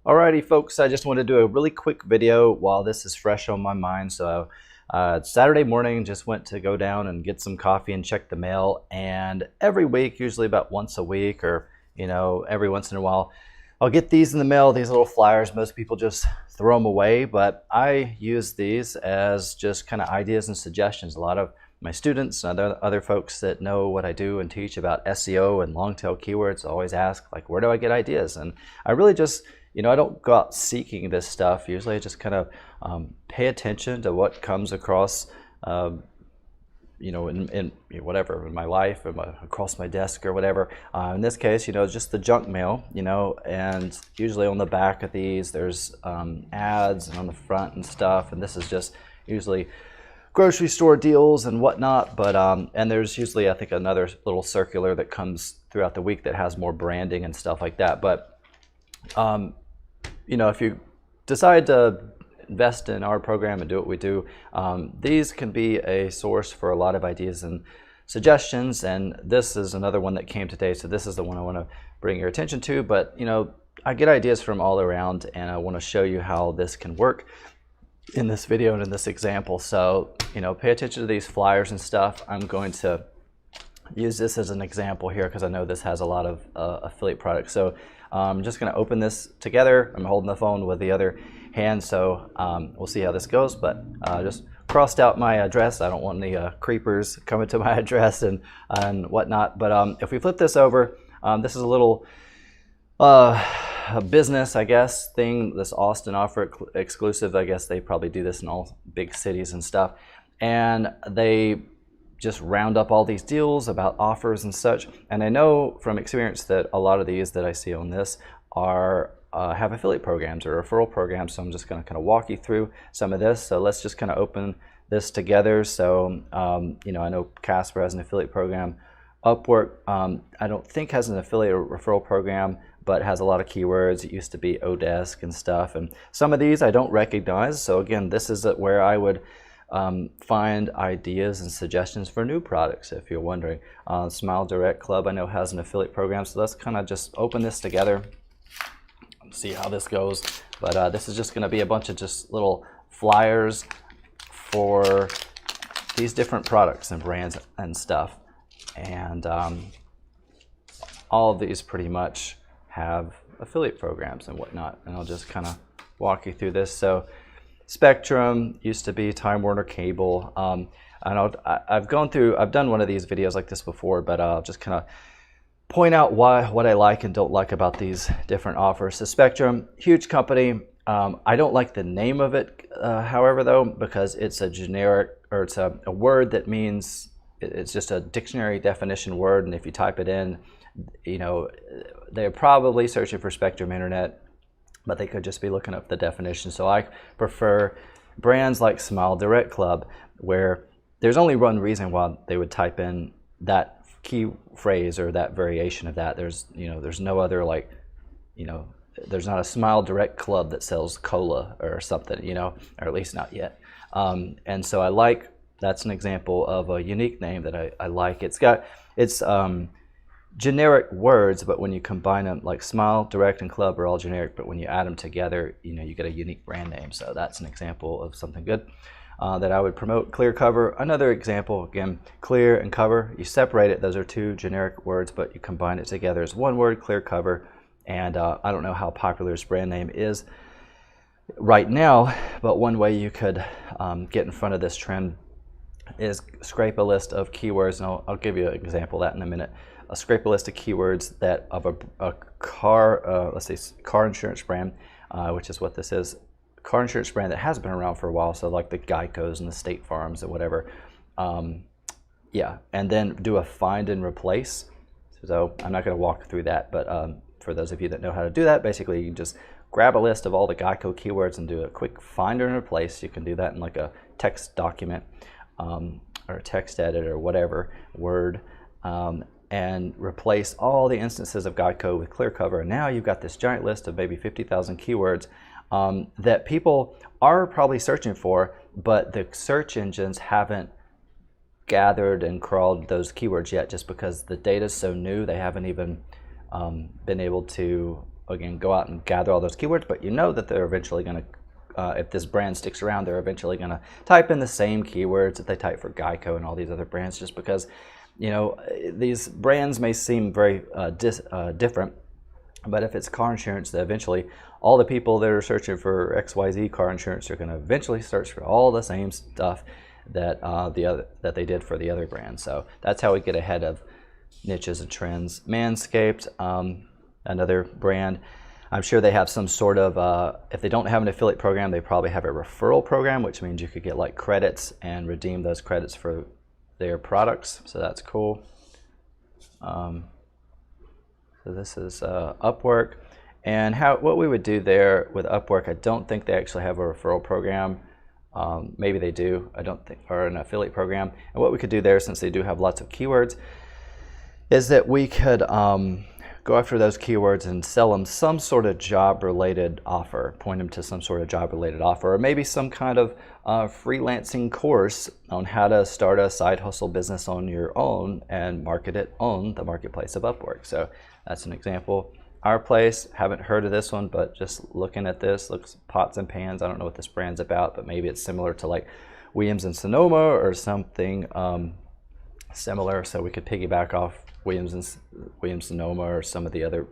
Alrighty, folks, I just want to do a really quick video while this is fresh on my mind. So, Saturday morning, just went to go down and get some coffee and check the mail. And every week, usually about once a week or, every once in a while, I'll get these in the mail, these little flyers. Most people just throw them away, but I use these as just kind of ideas and suggestions. A lot of my students and other folks that know what I do and teach about SEO and long tail keywords always ask, like, where do I get ideas? And I really just I don't go out seeking this stuff. Usually I just kind of pay attention to what comes across, in whatever, in my life, across my desk or whatever. In this case, just the junk mail, and usually on the back of these, there's ads and on the front and stuff. And this is just usually grocery store deals and whatnot. But, and there's usually, I think, another little circular that comes throughout the week that has more branding and stuff like that. But, if you decide to invest in our program and do what we do, these can be a source for a lot of ideas and suggestions. And this is another one that came today. So this is the one I want to bring your attention to. But, I get ideas from all around, and I want to show you how this can work in this video and in this example. So, pay attention to these flyers and stuff. I'm going to use this as an example here because I know this has a lot of affiliate products. So I'm just going to open this together. I'm holding the phone with the other hand, so we'll see how this goes. But just crossed out my address. I don't want any creepers coming to my address and whatnot. But if we flip this over, this is a little a business, I guess, thing. This Austin offer exclusive. I guess they probably do this in all big cities and stuff. And they just round up all these deals about offers and such. And I know from experience that a lot of these that I see on this are have affiliate programs or referral programs. So I'm just going to kind of walk you through some of this. So let's just kind of open this together. So I know Casper has an affiliate program. Upwork, I don't think has an affiliate referral program, but has a lot of keywords. It used to be Odesk and stuff. And some of these I don't recognize. So again, this is where I would find ideas and suggestions for new products, if you're wondering. Smile Direct Club I know has an affiliate program, so let's kind of just open this together and see how this goes. But this is just going to be a bunch of just little flyers for these different products and brands and stuff. And all of these pretty much have affiliate programs and whatnot. And I'll just kind of walk you through this. So Spectrum used to be Time Warner Cable. I've done one of these videos like this before, but I'll just kind of point out what I like and don't like about these different offers. So Spectrum, huge company. I don't like the name of it, however, though, because it's a generic, or it's a word that means, it's just a dictionary definition word, and if you type it in, they're probably searching for Spectrum Internet, but they could just be looking up the definition. So I prefer brands like Smile Direct Club, where there's only one reason why they would type in that key phrase or that variation of that. There's no other, like, there's not a Smile Direct Club that sells cola or something, or at least not yet. And so that's an example of a unique name that I like. It's generic words, but when you combine them, like Smile, Direct, and Club are all generic, but when you add them together, you get a unique brand name. So that's an example of something good that I would promote. Clear Cover, another example. Again, Clear and Cover, you separate it. Those are two generic words, but you combine it together as one word, Clear Cover. And I don't know how popular this brand name is right now, but one way you could get in front of this trend is scrape a list of keywords, and I'll give you an example of that in a minute. Scrape a list of keywords that of a car, let's say car insurance brand, which is what this is, car insurance brand that has been around for a while, so like the Geicos and the State Farms and whatever. Yeah, and then do a find and replace. So I'm not going to walk through that, but for those of you that know how to do that, basically you can just grab a list of all the Geico keywords and do a quick find and replace. You can do that in like a text document or a text edit or whatever, Word. And replace all the instances of Geico with Clear Cover. And now you've got this giant list of maybe 50,000 keywords that people are probably searching for, but the search engines haven't gathered and crawled those keywords yet, just because the data is so new. They haven't even been able to again, go out and gather all those keywords, but you know that they're eventually going to, if this brand sticks around, they're eventually going to type in the same keywords that they type for Geico and all these other brands, just because, you know, these brands may seem very different, but if it's car insurance, then eventually all the people that are searching for XYZ car insurance are going to eventually search for all the same stuff that that they did for the other brand. So that's how we get ahead of niches and trends. Manscaped, another brand. I'm sure they have some sort of, if they don't have an affiliate program, they probably have a referral program, which means you could get like credits and redeem those credits for their products. So that's cool. So this is Upwork. And what we would do there with Upwork, I don't think they actually have a referral program. Maybe they do, I don't think, or an affiliate program. And what we could do there, since they do have lots of keywords, is that we could go after those keywords and sell them some sort of job-related offer, point them to some sort of job-related offer, or maybe some kind of freelancing course on how to start a side hustle business on your own and market it on the marketplace of Upwork. So that's an example. Our Place, haven't heard of this one, but just looking at this, looks pots and pans. I don't know what this brand's about, but maybe it's similar to like Williams and Sonoma or something similar. So we could piggyback off Williams Sonoma or some of the other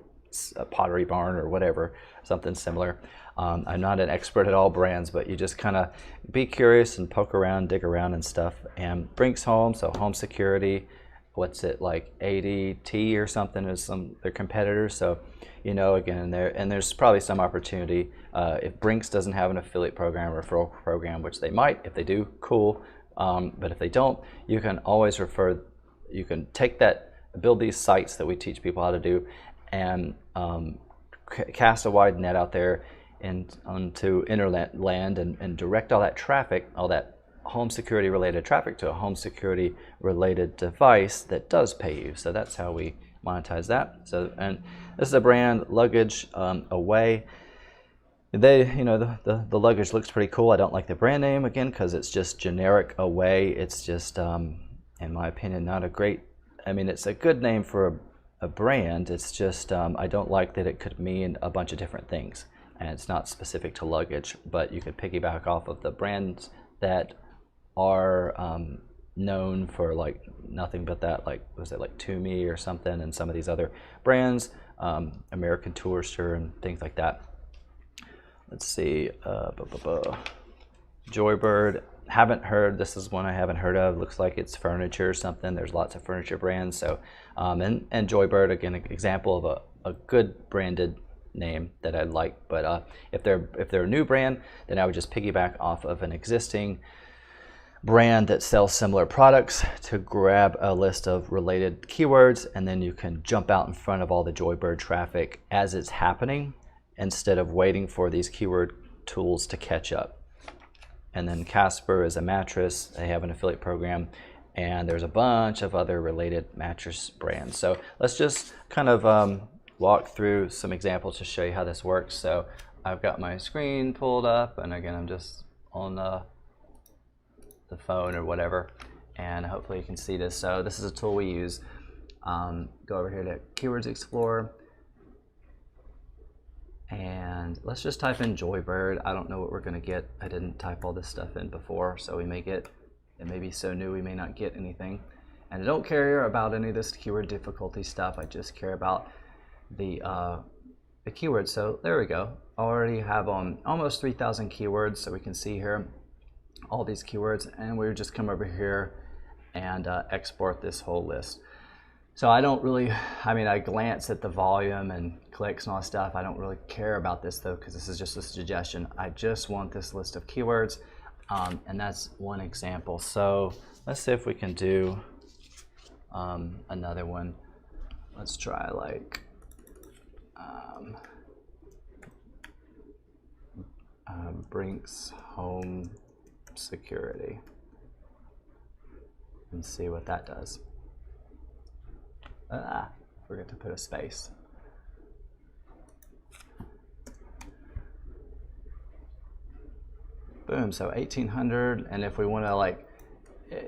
Pottery Barn or whatever, something similar. I'm not an expert at all brands, but you just kind of be curious and poke around, dig around and stuff. And Brinks Home, so home security, what's it, like ADT or something is their competitors. So, you know, again, there's probably some opportunity. If Brinks doesn't have an affiliate program or referral program, which they might, if they do, cool. But if they don't, you can always you can take that, build these sites that we teach people how to do, and cast a wide net out there and onto internet land and direct all that traffic, all that home security related traffic to a home security related device that does pay you. So that's how we monetize that. So, and this is a brand, Luggage Away. They, you know, the luggage looks pretty cool. I don't like the brand name, again, because it's just generic Away. It's just, in my opinion, not a great, I mean, it's a good name for a brand. It's just, I don't like that it could mean a bunch of different things, and it's not specific to luggage, but you could piggyback off of the brands that are known for like nothing but that, like, was it like Tumi or something, and some of these other brands, American Tourister and things like that. Let's see, Joybird, haven't heard, this is one I haven't heard of. Looks like it's furniture or something. There's lots of furniture brands. So, and Joybird, again, an example of a good branded name that I like. But if they're a new brand, then I would just piggyback off of an existing brand that sells similar products to grab a list of related keywords, and then you can jump out in front of all the Joybird traffic as it's happening, instead of waiting for these keyword tools to catch up. And then Casper is a mattress. They have an affiliate program, and there's a bunch of other related mattress brands. So let's just kind of walk through some examples to show you how this works. So I've got my screen pulled up, and again, I'm just on the phone or whatever, and hopefully you can see this. So this is a tool we use. Go over here to Keywords Explorer, and let's just type in Joybird. I don't know what we're going to get. I didn't type all this stuff in before, so we may get, it may be so new we may not get anything. And I don't care about any of this keyword difficulty stuff. I just care about the keywords. So there we go. I already have almost 3,000 keywords, so we can see here all these keywords, and we just come over here and export this whole list. So I don't really, I mean, I glance at the volume and clicks and all that stuff. I don't really care about this though, because this is just a suggestion. I just want this list of keywords, and that's one example. So let's see if we can do another one. Let's try like Brinks Home Security and see what that does. Forgot to put a space. Boom, so 1,800, and if we want to, like,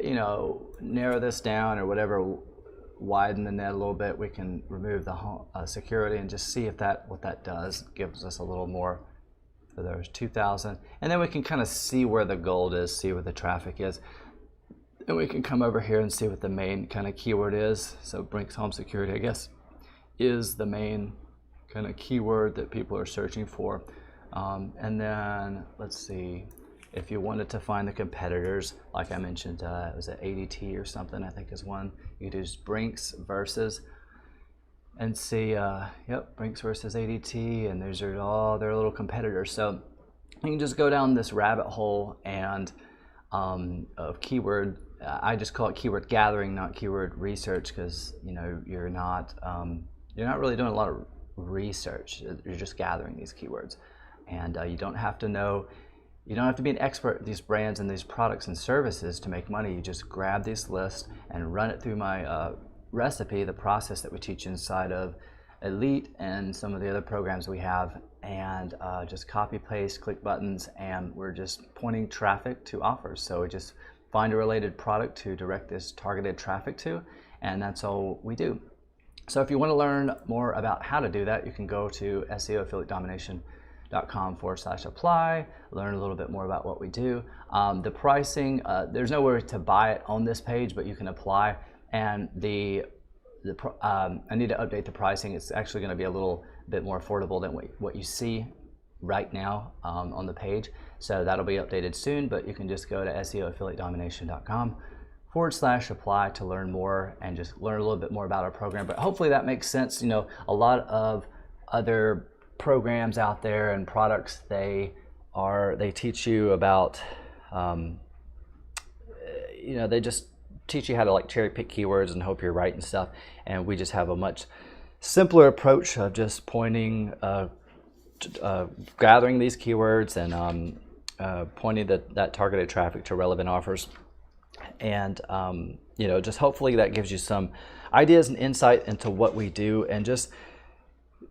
you know, narrow this down or whatever widen the net a little bit, we can remove the security and just see if what that does. Gives us a little more. So there's 2,000, and then we can kind of see where the gold is, see where the traffic is. And we can come over here and see what the main kind of keyword is. So Brinks Home Security, I guess, is the main kind of keyword that people are searching for. And then let's see, if you wanted to find the competitors, like I mentioned, it was at ADT or something, I think is one. You could use Brinks versus and see, yep, Brinks versus ADT, and those are all their little competitors. So you can just go down this rabbit hole and of keyword. I just call it keyword gathering, not keyword research, because you're not really doing a lot of research. You're just gathering these keywords, and you don't have to know. You don't have to be an expert at these brands and these products and services to make money. You just grab these lists and run it through my recipe, the process that we teach inside of Elite and some of the other programs we have, and just copy, paste, click buttons, and we're just pointing traffic to offers. So we just find a related product to direct this targeted traffic to, and that's all we do. So if you want to learn more about how to do that, you can go to SEOaffiliatedomination.com/apply, learn a little bit more about what we do. The pricing, there's nowhere to buy it on this page, but you can apply. And I need to update the pricing. It's actually going to be a little bit more affordable than what you see right now on the page. So that'll be updated soon, but you can just go to SEOaffiliatedomination.com/apply to learn more and just learn a little bit more about our program. But hopefully that makes sense. A lot of other programs out there and products, they teach you about, they just teach you how to like cherry pick keywords and hope you're right and stuff. And we just have a much simpler approach of just pointing, gathering these keywords and pointing that targeted traffic to relevant offers. And just hopefully that gives you some ideas and insight into what we do, and just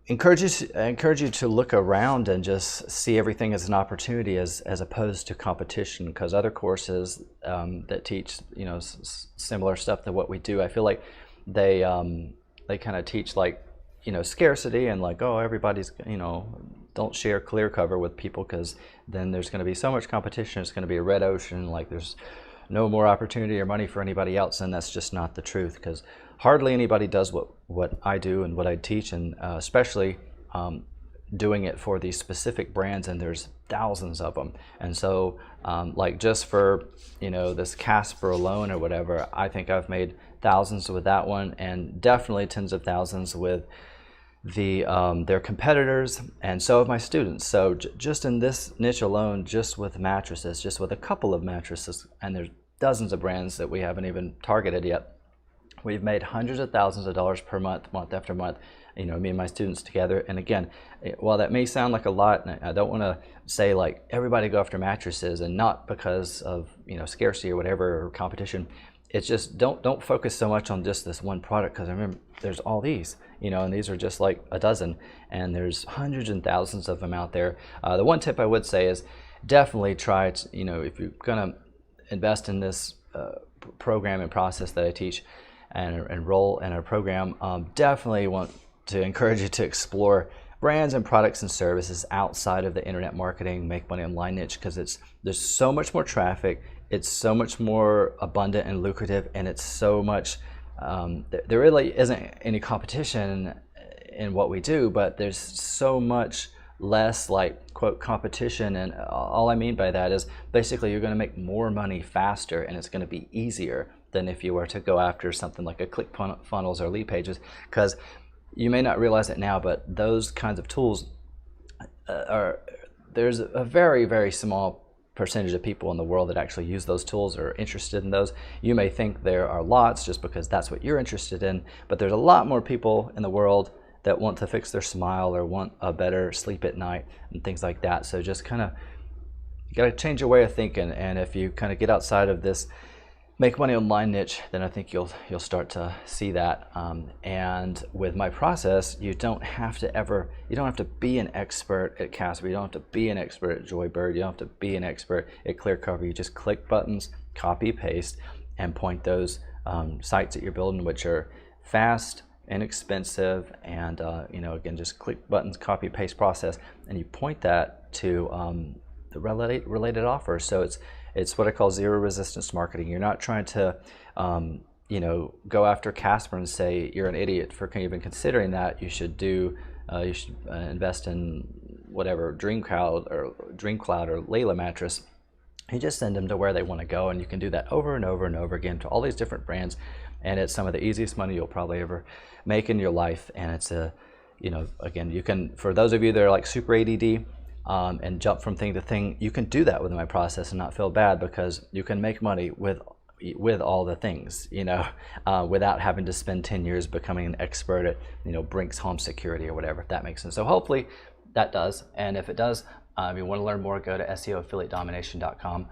encourage you to look around and just see everything as an opportunity as opposed to competition. Because other courses that teach similar stuff to what we do, I feel like they kind of teach like scarcity and like, oh, everybody's don't share ClearCover with people because then there's going to be so much competition. It's going to be a red ocean. Like there's no more opportunity or money for anybody else, and that's just not the truth, because hardly anybody does what I do and what I teach, and especially doing it for these specific brands, and there's thousands of them. And so like just for this Casper alone or whatever, I think I've made thousands with that one, and definitely tens of thousands with their competitors, and so have my students. So just in this niche alone, just with mattresses, just with a couple of mattresses, and there's dozens of brands that we haven't even targeted yet, we've made hundreds of thousands of dollars per month, month after month, me and my students together. And again, while that may sound like a lot, and I don't want to say like everybody go after mattresses, and not because of scarcity or whatever, or competition. It's just don't focus so much on just this one product, because I remember there's all these, and these are just like a dozen, and there's hundreds and thousands of them out there. The one tip I would say is definitely try to, if you're gonna invest in this program and process that I teach and enroll in our program, definitely want to encourage you to explore brands and products and services outside of the internet marketing, make money online niche, because there's so much more traffic. It's so much more abundant and lucrative, and it's so much, there really isn't any competition in what we do, but there's so much less like quote competition. And all I mean by that is basically you're going to make more money faster, and it's going to be easier than if you were to go after something like a ClickFunnels or Leadpages, because you may not realize it now, but those kinds of tools there's a very, very small percentage of people in the world that actually use those tools or are interested in those. You may think there are lots just because that's what you're interested in, but there's a lot more people in the world that want to fix their smile or want a better sleep at night and things like that. So just kind of, you got to change your way of thinking, and if you kind of get outside of this make money online niche, then I think you'll start to see that. And with my process, you don't have to be an expert at Casper, you don't have to be an expert at Joybird, you don't have to be an expert at ClearCover. You just click buttons, copy, paste, and point those sites that you're building, which are fast, inexpensive, and again, just click buttons, copy, paste process, and you point that to the related offers. So it's what I call zero resistance marketing. You're not trying to go after Casper and say you're an idiot for even considering that. You should invest in whatever DreamCloud or Layla mattress. You just send them to where they want to go, and you can do that over and over and over again to all these different brands. And it's some of the easiest money you'll probably ever make in your life. And it's again, you can, for those of you that are like super ADD and jump from thing to thing, you can do that with my process and not feel bad, because you can make money with all the things, without having to spend 10 years becoming an expert at, Brink's home security or whatever, if that makes sense. So hopefully that does. And if it does, if you want to learn more, go to SEOaffiliatedomination.com.